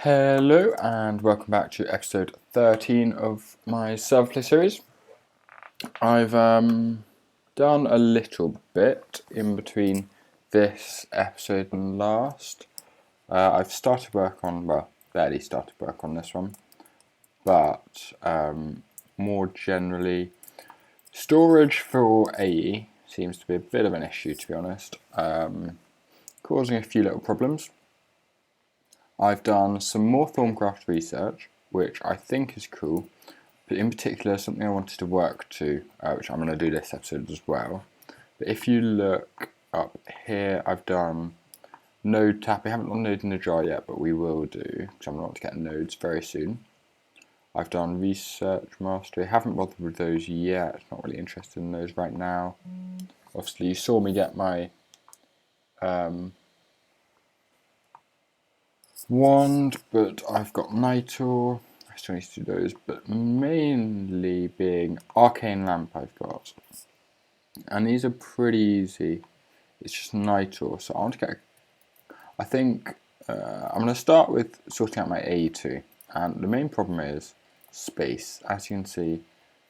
Hello and welcome back to episode 13 of my server series. I've done a little bit in between this episode and last. I've started work on, well, barely started work on this one, but more generally, storage for AE seems to be a bit of an issue, to be honest, causing a few little problems. I've done some more Thaumcraft research, which I think is cool, but in particular something I wanted to work to, which I'm going to do this episode as well. But if you look up here, I've done node tapping. I haven't done node in the jar yet, but we will do, because I'm going to get nodes very soon. I've done research mastery. I haven't bothered with those yet. Not really interested in those right now. Obviously, you saw me get my wand, but I've got Nitor. I still need to do those, but mainly being Arcane Lamp I've got. And these are pretty easy. It's just Nitor, so I want to get I think I'm going to start with sorting out my AE2. And the main problem is space. As you can see,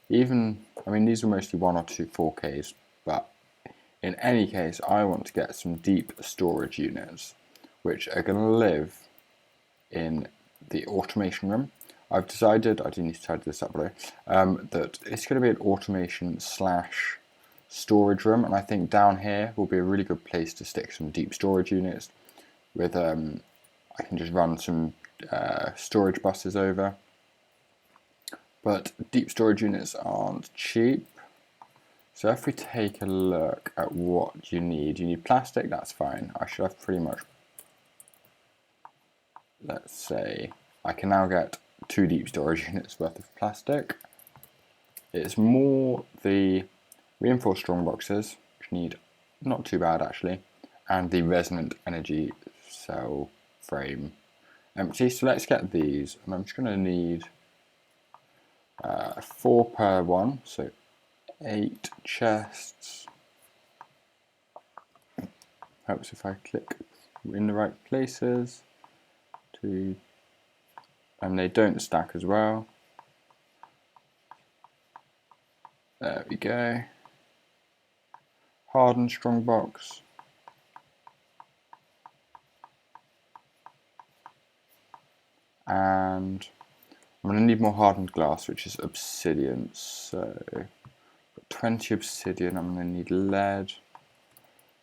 these are mostly 1 or 2 4Ks, but in any case, I want to get some deep storage units, which are going to live in the automation room. I've decided, I do need to tidy this up below, that it's going to be an automation / storage room, and I think down here will be a really good place to stick some deep storage units with, I can just run some storage buses over. But deep storage units aren't cheap. So if we take a look at what you need plastic, that's fine. I should have pretty much, let's say, I can now get 2 deep storage units worth of plastic. It's more the reinforced strong boxes, which need not too bad actually, and the resonant energy cell frame empty. So let's get these, and I'm just going to need 4 per one, so 8 chests. Helps if I click in the right places. And they don't stack as well. There we go. Hardened strong box. And I'm going to need more hardened glass, which is obsidian. So 20 obsidian, I'm going to need lead.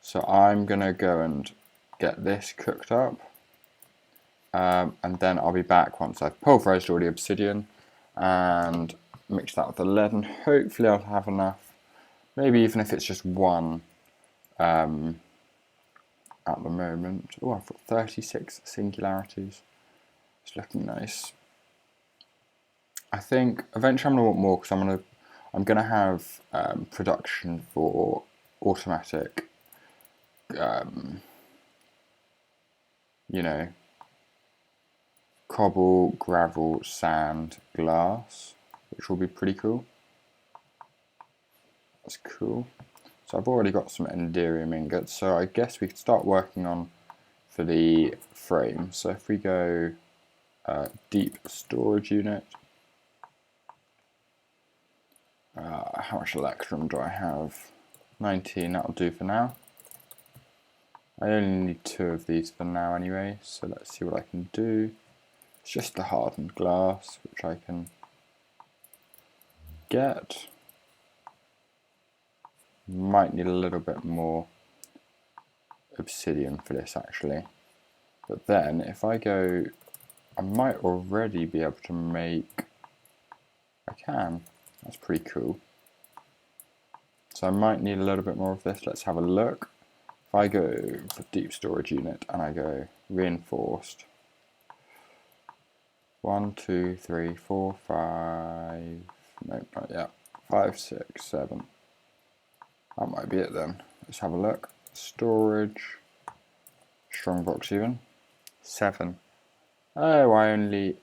So I'm going to go and get this cooked up. And then I'll be back once I've pulverized all the obsidian and mixed that with the lead, and hopefully I'll have enough, maybe even if it's just 1 at the moment. Oh, I've got 36 singularities. It's looking nice. I think eventually I'm going to want more, because I'm going to have production for automatic, cobble, gravel, sand, glass, which will be pretty cool. That's cool. So I've already got some enderium ingots, so I guess we could start working on for the frame. So if we go deep storage unit, how much electrum do I have? 19, that'll do for now. I only need 2 of these for now anyway, so let's see what I can do. It's just the hardened glass, which I can get. Might need a little bit more obsidian for this actually. But then if I go, I might already be able to make, I can, that's pretty cool. So I might need a little bit more of this. Let's have a look. If I go for deep storage unit and I go reinforced, 1, 2, 3, 4, 5, no, not yet, 5, 6, 7. That might be it then. Let's have a look. Storage, strong box even, 7. Oh, I only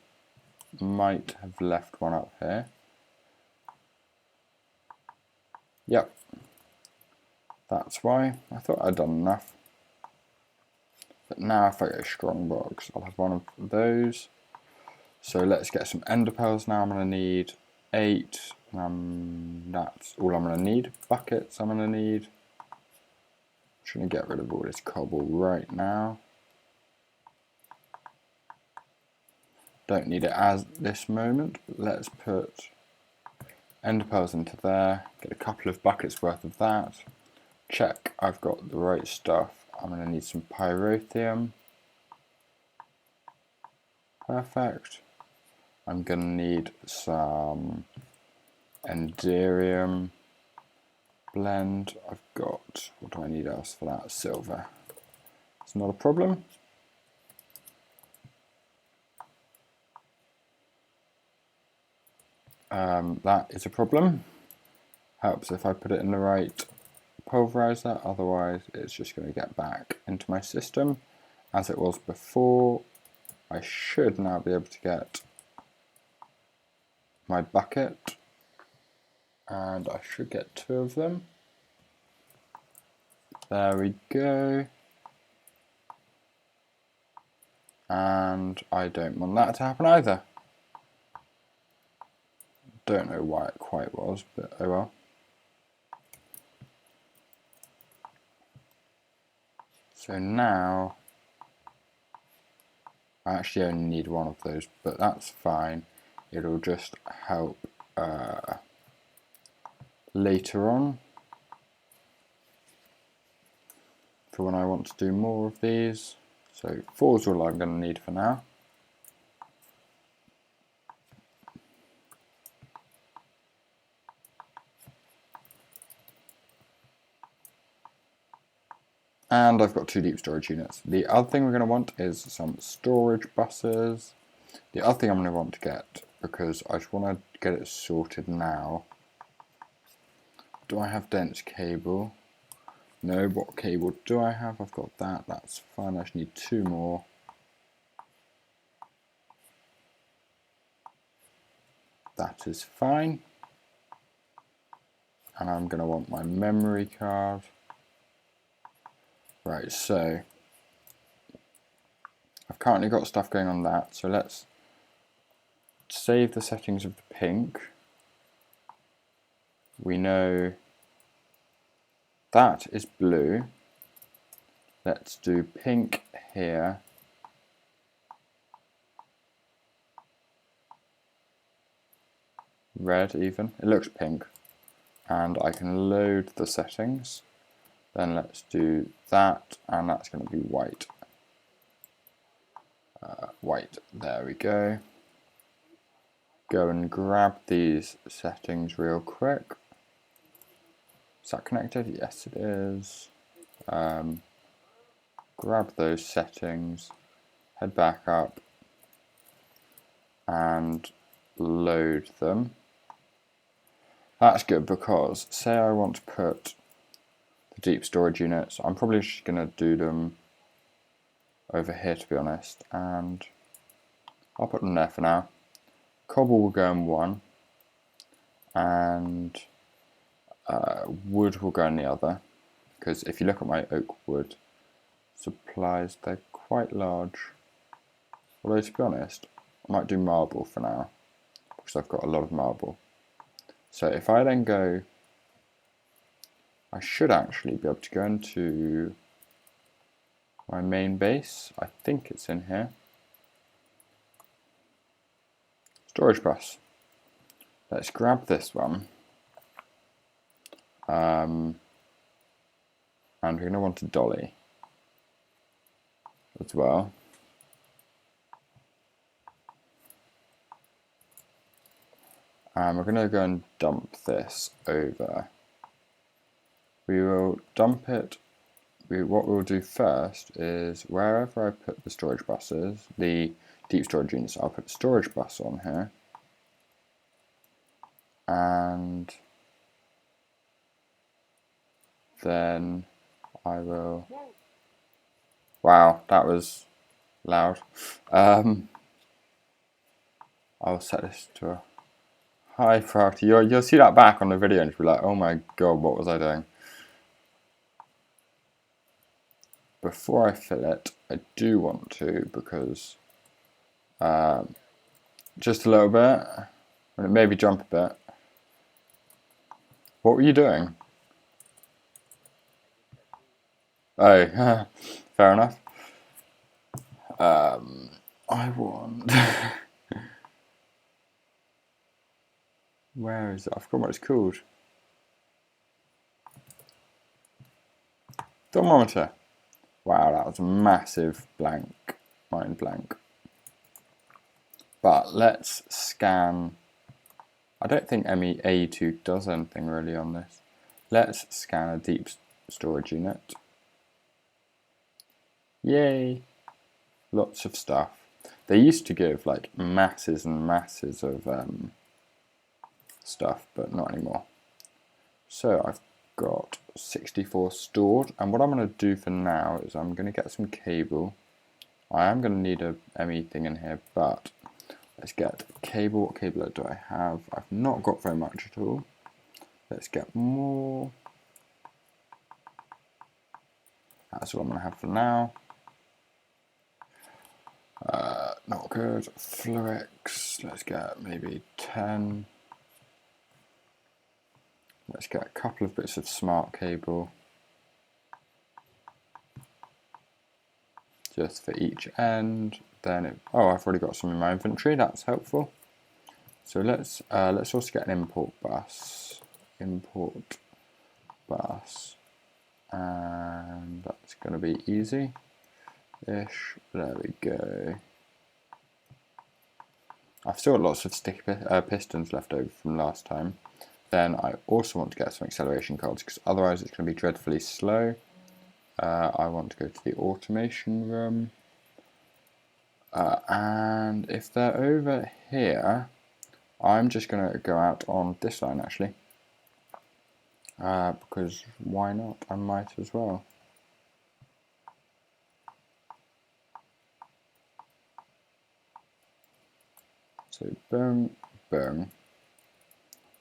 might have left 1 up here. Yep, that's why. I thought I'd done enough. But now if I go strong box, I'll have one of those. So let's get some ender pearls now. I'm going to need 8. That's all I'm going to need. Buckets I'm going to need. I'm just going to get rid of all this cobble right now. Don't need it at this moment, but let's put ender pearls into there. Get a couple of buckets worth of that. Check I've got the right stuff. I'm going to need some pyrotheum. Perfect. I'm going to need some enderium blend. I've got, what do I need else for that? Silver. It's not a problem. That is a problem. Helps if I put it in the right pulverizer, otherwise it's just going to get back into my system as it was before. I should now be able to get my bucket, and I should get 2 of them. There we go. And I don't want that to happen either. Don't know why it quite was, but oh well. So now, I actually only need 1 of those, but that's fine. It'll just help later on for when I want to do more of these. So 4 is all I'm going to need for now. And I've got 2 deep storage units. The other thing we're going to want is some storage buses. The other thing I'm going to want to get, because I just want to get it sorted now. Do I have dense cable? No. What cable do I have? I've got that. That's fine. I just need 2 more. That is fine. And I'm going to want my memory card. Right, so I've currently got stuff going on that, so let's save the settings of the pink. We know that is blue. Let's do pink here. Red even, it looks pink. And I can load the settings. Then let's do that, and that's going to be white. White, there we go. Go and grab these settings real quick. Is that connected? Yes, it is. Grab those settings, head back up, and load them. That's good because, say I want to put the deep storage units, I'm probably just going to do them over here to be honest, and I'll put them there for now. Cobble will go in one, and wood will go in the other, because if you look at my oak wood supplies, they're quite large. Although to be honest, I might do marble for now, because I've got a lot of marble. So if I then go, I should actually be able to go into my main base. I think it's in here. Storage bus. Let's grab this one. And we're going to want a dolly as well. And we're going to go and dump this over. We will dump it. What we'll do first is wherever I put the storage buses, the deep storage units, I'll put the storage bus on here. And then I will. Wow, that was loud. I'll set this to a high priority. You'll see that back on the video and you'll be like, oh my god, what was I doing? Before I fill it, I do want to, because just a little bit, and maybe jump a bit. What were you doing? Oh, fair enough. I want... Where is it? I forgot what it's called. Thermometer. Wow, that was a massive blank. Mind blank. But let's scan. I don't think A2 does anything really on this. Let's scan a deep storage unit. Yay! Lots of stuff. They used to give like masses and masses of stuff, but not anymore. So I've got 64 stored, and what I'm going to do for now is I'm going to get some cable. I am going to need a ME thing in here, but let's get cable. What cable do I have? I've not got very much at all. Let's get more. That's what I'm going to have for now. Not good. Fluix. Let's get maybe 10. Let's get a couple of bits of smart cable. Just for each end. Then oh, I've already got some in my inventory. That's helpful. So let's also get an import bus. Import bus, and that's going to be easy-ish. There we go. I've still got lots of sticky pistons left over from last time. Then I also want to get some acceleration cards, because otherwise it's going to be dreadfully slow. I want to go to the automation room. And if they're over here, I'm just going to go out on this line actually. Because why not? I might as well. So boom, boom.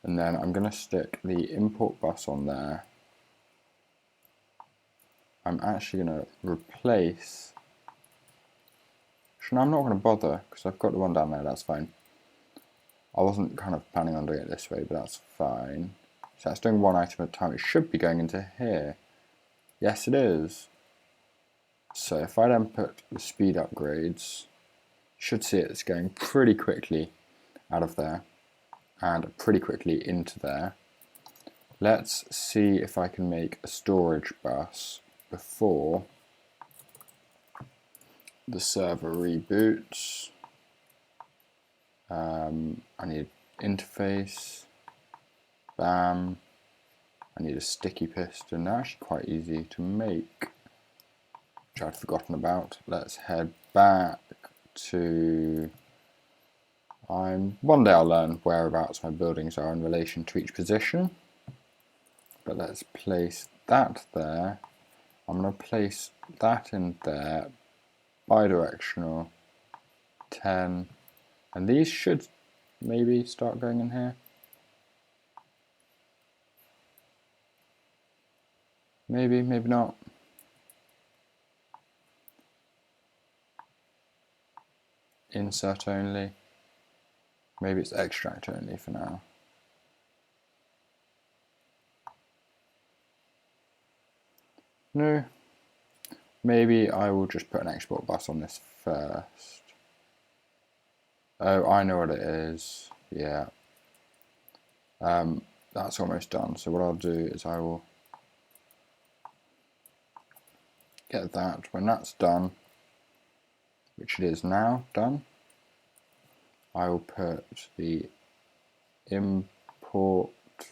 And then I'm going to stick the import bus on there. I'm actually going to replace... I'm not going to bother, because I've got the one down there, that's fine. I wasn't kind of planning on doing it this way, but that's fine. So that's doing one item at a time. It should be going into here. Yes, it is. So if I then put the speed upgrades, you should see it's going pretty quickly out of there and pretty quickly into there. Let's see if I can make a storage bus before the server reboots. I need interface. Bam. I need a sticky piston. They're actually quite easy to make, which I'd forgotten about. Let's head back to... one day I'll learn whereabouts my buildings are in relation to each position. But let's place that there. I'm going to place that in there. Bidirectional. 10. And these should maybe start going in here. Maybe, maybe not. Insert only. Maybe it's extract only for now. No. Maybe I will just put an export bus on this first. Oh, I know what it is. Yeah. That's almost done. So what I'll do is I will get that. When that's done, which it is now done, I will put the import. I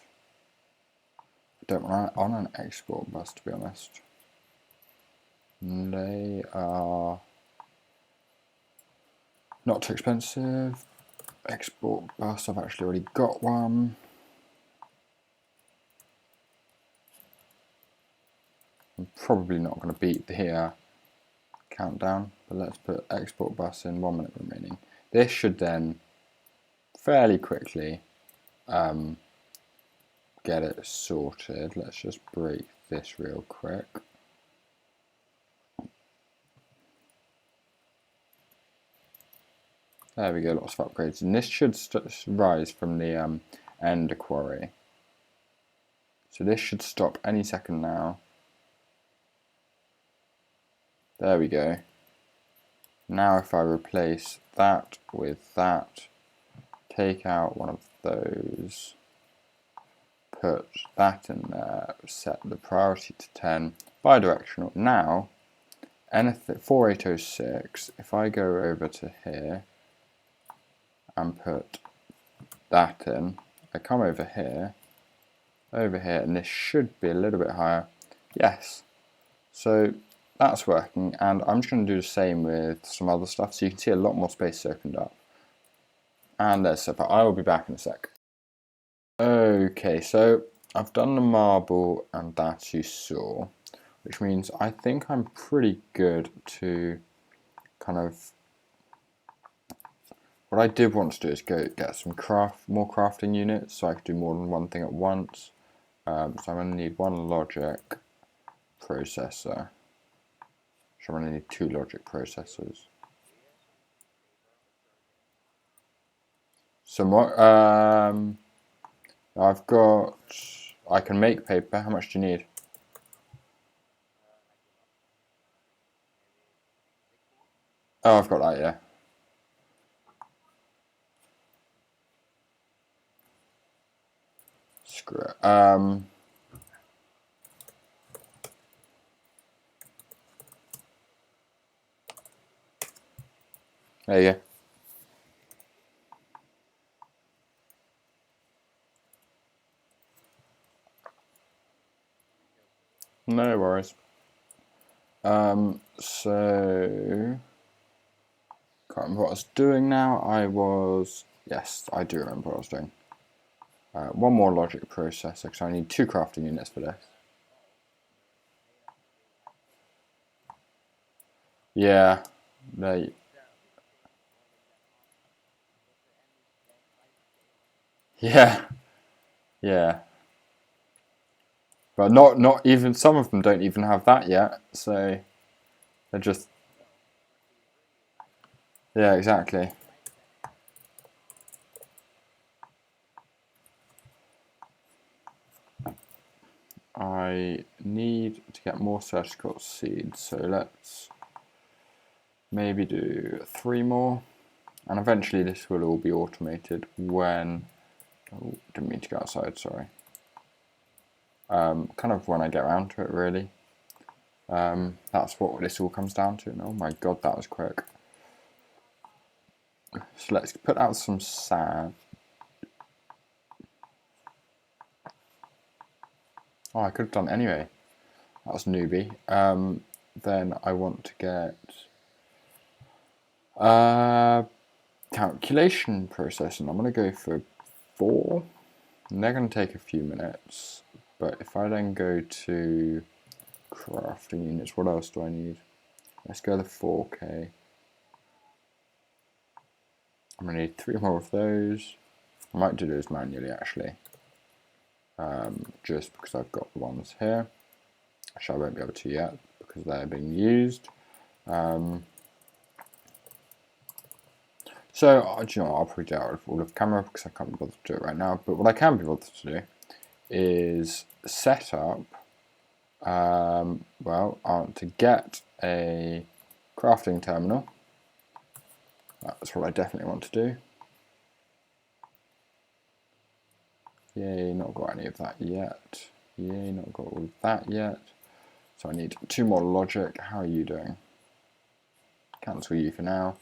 don't want on an export bus, to be honest. They are not too expensive. Export bus, I've actually already got one. I'm probably not going to beat the countdown, but let's put export bus in 1 minute remaining. This should then fairly quickly get it sorted. Let's just break this real quick. There we go, lots of upgrades. And this should rise from the Ender Quarry. So this should stop any second now. There we go. Now if I replace that with that, take out one of those, put that in there, set the priority to 10, bidirectional. Now, anything 4806, if I go over to here and put that in, I come over here, and this should be a little bit higher. Yes. So that's working, and I'm just going to do the same with some other stuff, so you can see a lot more space opened up. And there's super. I will be back in a sec. Okay, so I've done the marble and that you saw, which means I think I'm pretty good to kind of... What I did want to do is go get some more crafting units, so I could do more than one thing at once. So I'm going to need one logic processor. So I'm going to need 2 logic processors. Some more, I've got, I can make paper. How much do you need? Oh, I've got that, yeah. Screw it. There you go. No worries. So can't remember what I was doing now. Yes, I do remember what I was doing. One more logic processor, because I need 2 crafting units for this. Yeah, they. Yeah, yeah. But not even, some of them don't even have that yet, so they're just... Yeah, exactly. I need to get more surgical seeds, so let's maybe do 3 more, and eventually this will all be automated when... Oh, didn't mean to go outside, sorry. Kind of when I get around to it, really. That's what this all comes down to. And oh my god, that was quick. So let's put out some sand. Oh, I could have done anyway. That was newbie. Then I want to get calculation processing. I'm going to go for 4. And they're going to take a few minutes. But if I then go to crafting units, what else do I need? Let's go to 4K. I'm going to need 3 more of those. I might do those manually actually. Just because I've got the ones here. Actually, I won't be able to yet because they're being used. So, do you know what, I'll probably do it out of all of camera because I can't be bothered to do it right now. But what I can be bothered to do is set up, to get a crafting terminal. That's what I definitely want to do. Yay, not got any of that yet. Yay, not got all of that yet. So I need 2 more logic. How are you doing? Cancel you for now.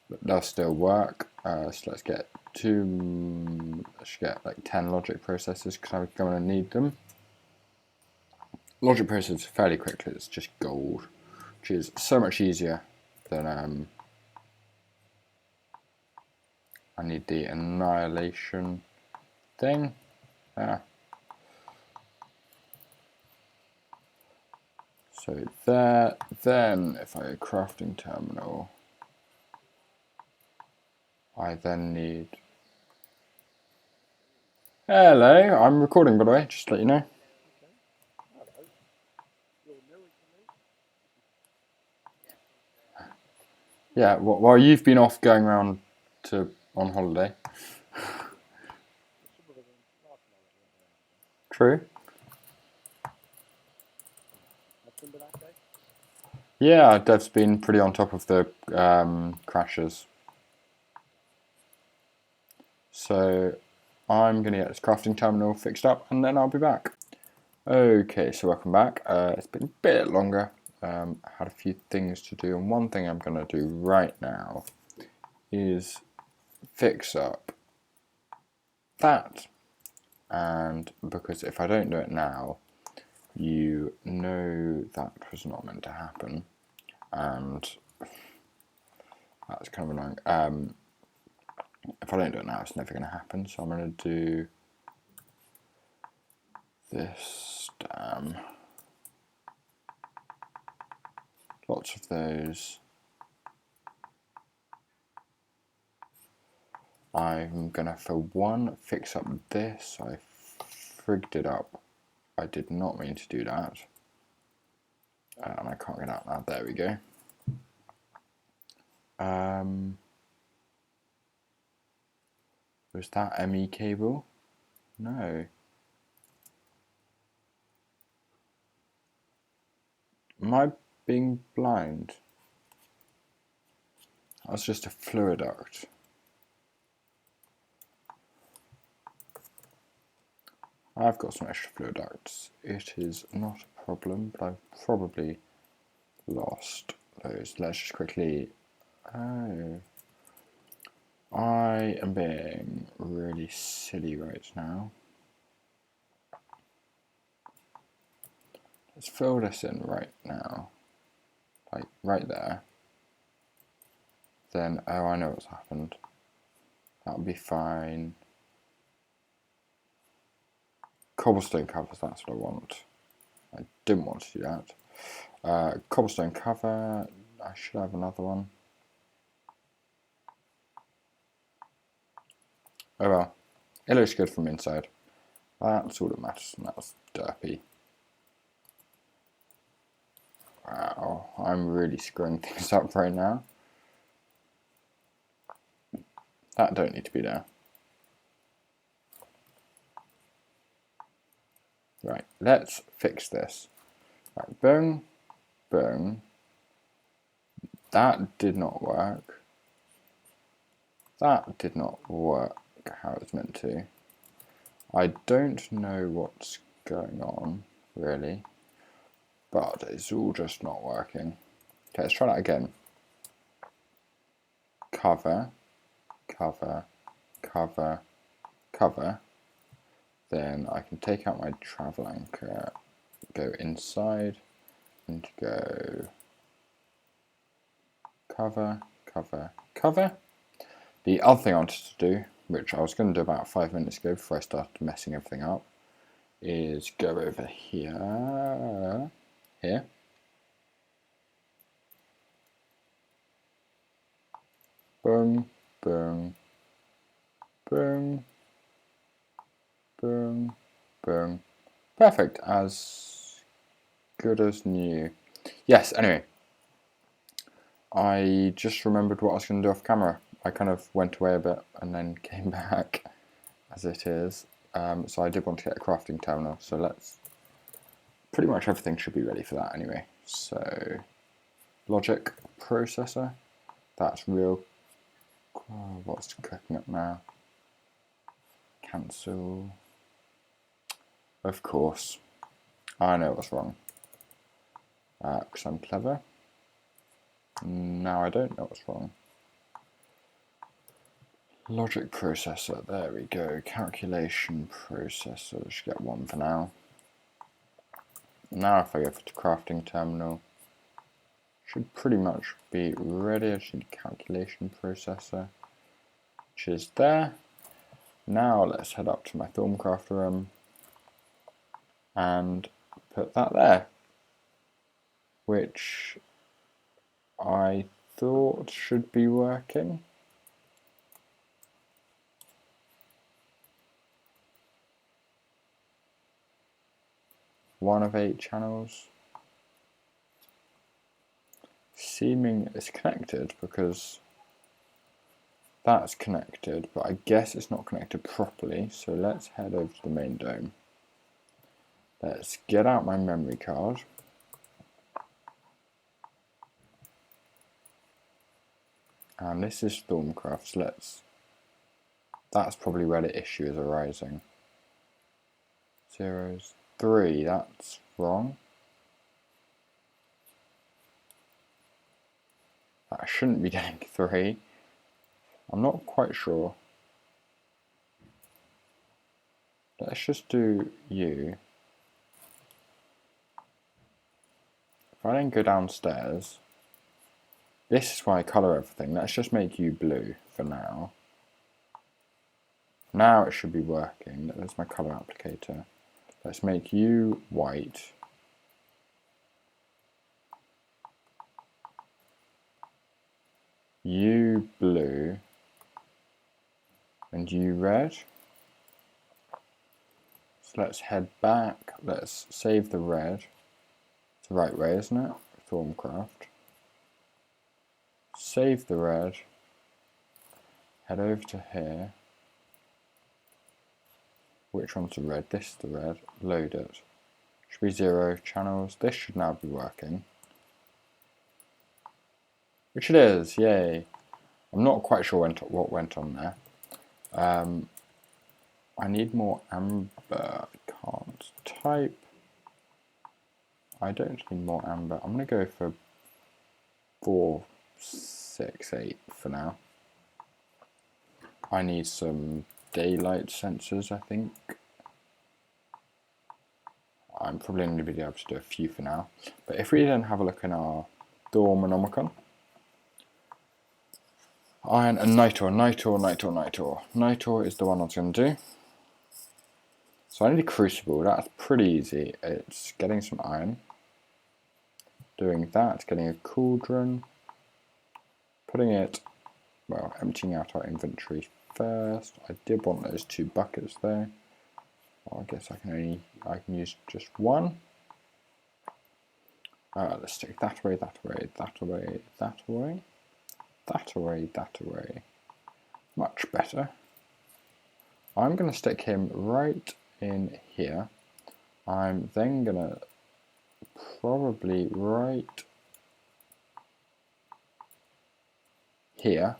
But does still work. So let's get let's get like 10 logic processors because I'm going to need them. Logic processors fairly quickly. It's just gold, which is so much easier than I need the annihilation thing. So there. Then if I go crafting terminal, I then need... Hello, I'm recording by the way, just to let you know. Yeah, while you've been off going around on holiday. True. Yeah, Dev's been pretty on top of the crashes. So I'm going to get this crafting terminal fixed up and then I'll be back. Okay, so welcome back. It's been a bit longer. I had a few things to do, and one thing I'm going to do right now is fix up that. And because if I don't do it now, you know that was not meant to happen. And that's kind of annoying. If I don't do it now, it's never going to happen. So I'm going to do this dam. Lots of those. I'm going to, for one, fix up this. I frigged it up. I did not mean to do that. And I can't get out now. There we go. Was that ME cable? No. Am I being blind? That's just a fluid duct. I've got some extra fluid ducts. It is not a problem, but I've probably lost those. Let's just quickly... Oh. I am being really silly right now. Let's fill this in right now. Like, right there. Then, oh, I know what's happened. That'll be fine. Cobblestone covers, that's what I want. I didn't want to do that. Cobblestone cover, I should have another one. Oh well, it looks good from inside. That's all that matters, and that was derpy. Wow, I'm really screwing things up right now. That don't need to be there. Right, let's fix this. Right, boom, boom. That did not work. That did not work how it's meant to. I don't know what's going on, really, but it's all just not working. Okay, let's try that again. Cover, cover, cover, cover. Then I can take out my travel anchor, go inside, and go cover, cover, cover. The other thing I wanted to do, which I was going to do about 5 minutes ago before I started messing everything up, is go over here, boom, boom, boom, boom, boom. Perfect, as good as new. Yes, anyway, I just remembered what I was going to do off camera. I kind of went away a bit and then came back as it is. So I did want to get a crafting terminal, so let's... Pretty much everything should be ready for that anyway. So, logic processor, that's real... Oh, what's cooking up now? Cancel. Of course. I know what's wrong. Because I'm clever. Now I don't know what's wrong. Logic processor, there we go. Calculation processor, let's get one for now. Now if I go for the crafting terminal, should pretty much be ready. I just need a calculation processor, which is there. Now let's head up to my Thaumcraft room and put that there, which I thought should be working. One of 8 channels. seeming it's connected because that's connected, but I guess it's not connected properly. So let's head over to the main dome. Let's get out my memory card. And this is Thaumcraft, so that's probably where the issue is arising. 0's 3, that's wrong. That shouldn't be getting 3. I'm not quite sure. Let's just do you. If I then go downstairs, this is why I colour everything. Let's just make you blue for now. Now it should be working. There's my colour applicator. Let's make you white. You blue. And you red. So let's head back. Let's save the red. It's the right way, isn't it? Thaumcraft. Save the red. Head over to here. Which one's the red? This is the red. Load it. Should be 0 channels. This should now be working. Which it is, yay. I'm not quite sure what went on there. I need more amber. Can't type. I don't need more amber. I'm going to go for 4, 6, 8 for now. I need some daylight sensors, I think. I'm probably only going to be able to do a few for now. But if we then have a look in our Dormonomicon, iron and nitor. Nitor is the one I was going to do. So I need a crucible. That's pretty easy. It's getting some iron. Doing that, getting a cauldron. Putting it, well, emptying out our inventory first. I did want those 2 buckets there. Well, I guess I can use just one. Let's take that away, that away, that away, that away, that away, that away. Much better. I'm going to stick him right in here. I'm then going to probably right here.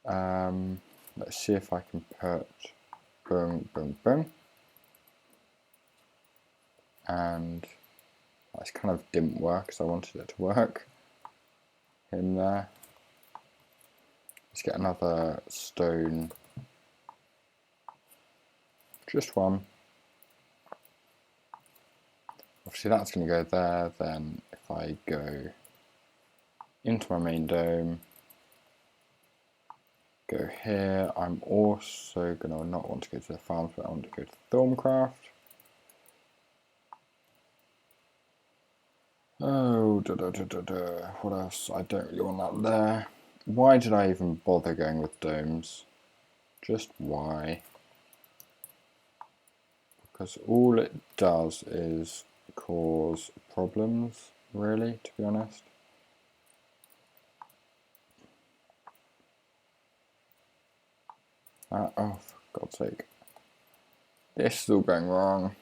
Let's see if I can put boom, boom, boom. And that kind of didn't work because I wanted it to work. In there. Let's get another stone. Just one. Obviously that's going to go there. Then if I go into my main dome, go here, I'm also going to not want to go to the farms, but I want to go to Thaumcraft. Oh, what else? I don't really want that there. Why did I even bother going with domes? Just why? Because all it does is cause problems, really, to be honest. Oh, for God's sake. This is all going wrong.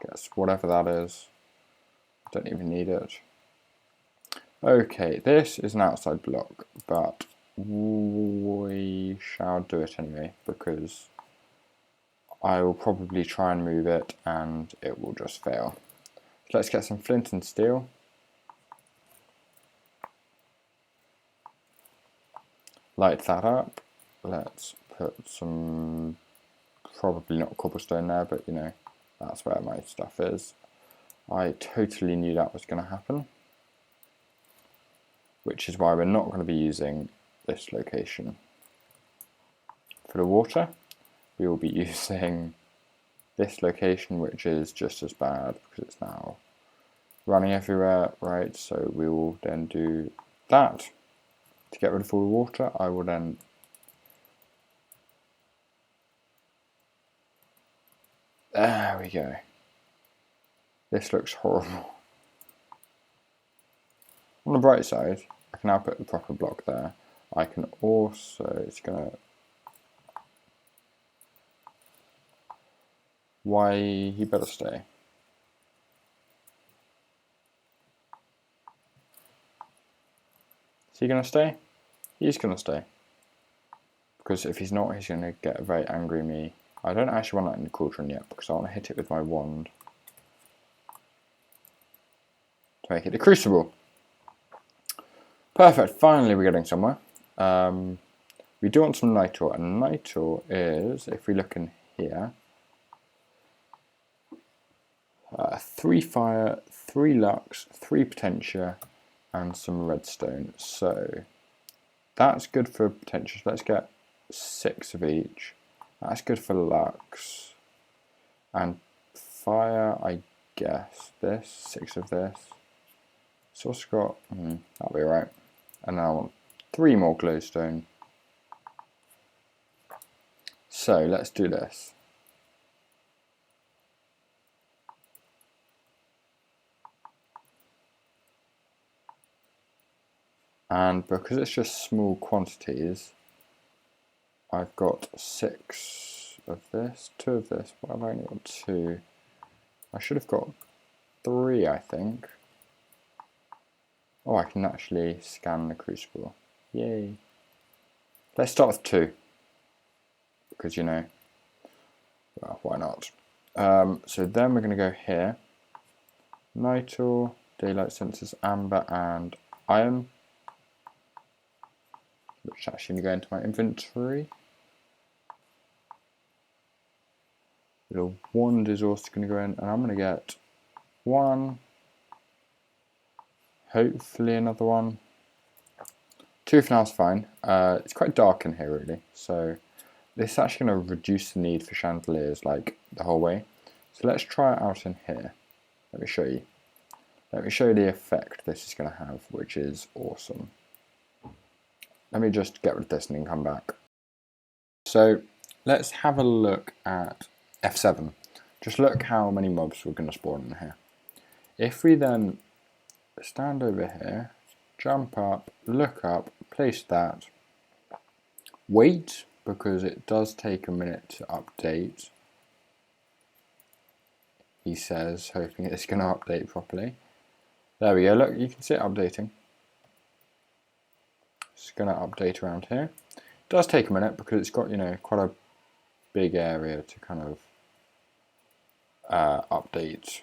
Guess whatever that is. Don't even need it. Okay, this is an outside block, but we shall do it anyway, because I will probably try and move it and it will just fail. So let's get some flint and steel. Light that up. Let's put some, probably not cobblestone there, but you know, that's where my stuff is. I totally knew that was going to happen, which is why we're not going to be using this location. For the water, we will be using this location, which is just as bad because it's now running everywhere, right? So we will then do that. To get rid of all the water, I will then there we go. This looks horrible. On the bright side, I can now put the proper block there. I can also, it's gonna, why, he better stay. Is he gonna stay? He's gonna stay. Because if he's not, he's gonna get very angry at me. I don't actually want that in the cauldron yet, because I want to hit it with my wand to make it a crucible. Perfect, finally we're getting somewhere. We do want some night ore, and night ore is, if we look in here, 3 fire, 3 lux, 3 potentia, and some redstone. So that's good for potentia. So let's get 6 of each. That's good for lux. And fire, I guess, this, 6 of this. So it's got, that'll be right. And now I want 3 more glowstone. So let's do this. And because it's just small quantities, I've got 6 of this, 2 of this. What have I only got 2? I should have got 3, I think. Oh, I can actually scan the crucible. Yay. Let's start with 2. Because, you know, well, why not? So then we're going to go here. Night ore, daylight sensors, amber, and iron. Which is actually going to go into my inventory. Little wand is also going to go in, and I'm going to get 1. Hopefully another 1. 2 for now is fine. It's quite dark in here really, so this is actually going to reduce the need for chandeliers like the whole way. So let's try it out in here. Let me show you. Let me show you the effect this is going to have, which is awesome. Let me just get rid of this and then come back. So let's have a look at F7. Just look how many mobs we're going to spawn in here. If we then stand over here, jump up, look up, place that, wait, because it does take a minute to update, he says, hoping it's going to update properly. There we go, look, you can see it updating. It's going to update around here. It does take a minute because it's got, you know, quite a big area to kind of update.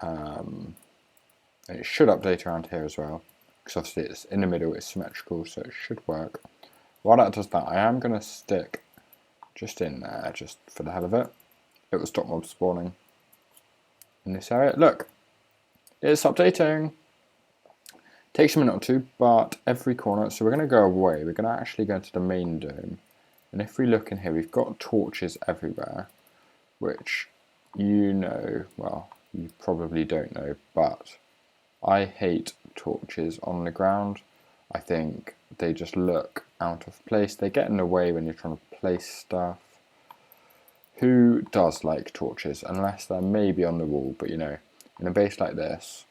And it should update around here as well, because obviously it's in the middle, it's symmetrical, so it should work. While that does that, I am going to stick just in there, just for the hell of it. It will stop mob spawning in this area. Look, it's updating. Takes a minute or two, but every corner, so we're going to go away, we're going to actually go to the main dome, and if we look in here, we've got torches everywhere, which, you know, well, you probably don't know, but I hate torches on the ground. I think they just look out of place, they get in the way when you're trying to place stuff. Who does like torches, unless they're maybe on the wall, but you know, in a base like this,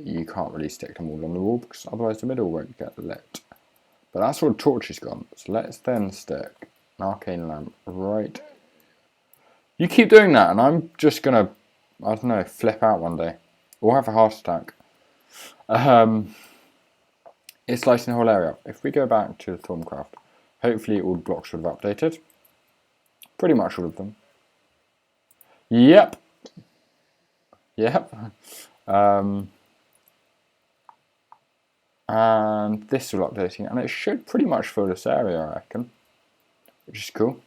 you can't really stick them all on the wall because otherwise the middle won't get lit. But that's where the torch is gone. So let's then stick an arcane lamp right. You keep doing that and I'm just gonna, I don't know, flip out one day. Or have a heart attack. It's lighting the whole area up. If we go back to the Thaumcraft, hopefully all the blocks should have updated. Pretty much all of them. Yep. Yep. And this is all updating, and it should pretty much fill this area, I reckon, which is cool.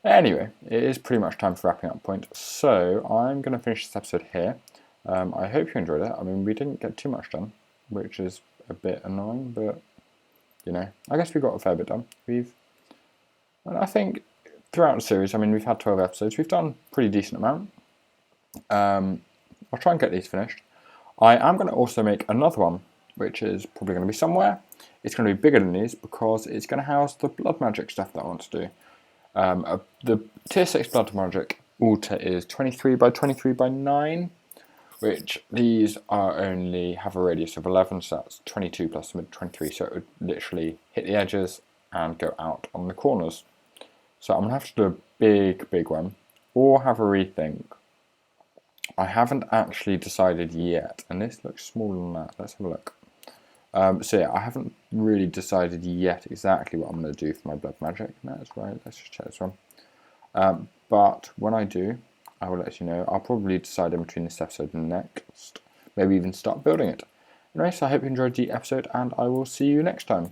Anyway, it is pretty much time for wrapping up point, so I'm going to finish this episode here. I hope you enjoyed it. I mean, we didn't get too much done, which is a bit annoying, but, you know, I guess we got a fair bit done. And I think throughout the series, I mean, we've had 12 episodes, we've done a pretty decent amount. I'll try and get these finished. I am going to also make another one, which is probably going to be somewhere. It's going to be bigger than these because it's going to house the blood magic stuff that I want to do. The tier 6 blood magic altar is 23 by 23 by 9, which these are only have a radius of 11, so that's 22 plus mid 23, so it would literally hit the edges and go out on the corners. So I'm going to have to do a big one, or have a rethink. I haven't actually decided yet, and this looks smaller than that. Let's have a look. So yeah, I haven't really decided yet exactly what I'm going to do for my blood magic. That's right, let's just check this one. But when I do, I will let you know. I'll probably decide in between this episode and next. Maybe even start building it. Anyway, so I hope you enjoyed the episode, and I will see you next time.